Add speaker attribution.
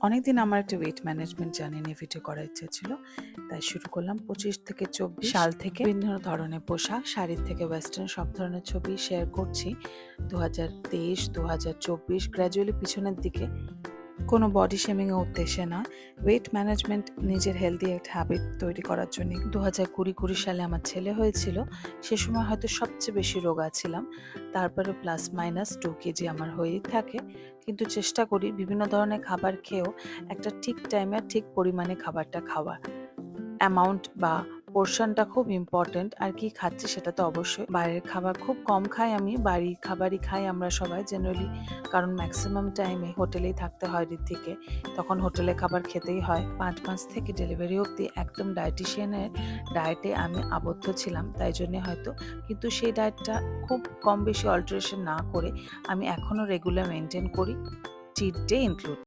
Speaker 1: অনেকদিন আমার একটা ওয়েট ম্যানেজমেন্ট জার্নি নিয়ে ভিডিও করার ইচ্ছা ছিল, তাই শুরু করলাম 25 থেকে 24 সাল থেকে। বিভিন্ন ধরনের পোশাক, শাড়ির থেকে ওয়েস্টার্ন সব ধরনের ছবি শেয়ার করছি। 2023, 2024 গ্র্যাজুয়ালি পিছনের দিকে কোনো বডি শেমিংয়ের উদ্দেশ্যে না, ওয়েট ম্যানেজমেন্ট নিজের হেলদি একটা হ্যাবিট তৈরি করার জন্য। 2020 সালে আমার ছেলে হয়েছিল। সে সময় হয়তো সবচেয়ে বেশি রোগা ছিলাম। তারপরে প্লাস মাইনাস 2 কেজি আমার হয়েই থাকে, কিন্তু চেষ্টা করি বিভিন্ন ধরনের খাবার খেয়েও একটা ঠিক টাইমে ঠিক পরিমাণে খাবারটা খাওয়া। অ্যামাউন্ট বা পোর্শনটা খুব ইম্পর্ট্যান্ট। আর কি খাচ্ছি সেটা তো অবশ্যই। বাইরের খাবার খুব কম খাই আমি, বাড়ির খাবারই খাই আমরা সবাই জেনারেলি, কারণ ম্যাক্সিমাম টাইমে হোটেলেই থাকতে হয় ঋত্বিককে, তখন হোটেলে খাবার খেতেই হয়। 5 মাস থেকে ডেলিভারি অবধি একদম ডায়েটিশিয়ানের ডায়েটে আমি আবদ্ধ ছিলাম, তাই জন্যে হয়তো, কিন্তু সেই ডায়েটটা খুব কম বেশি অল্টারেশন না করে আমি এখনও রেগুলার মেনটেন করি, চিট ডে ইনক্লুড।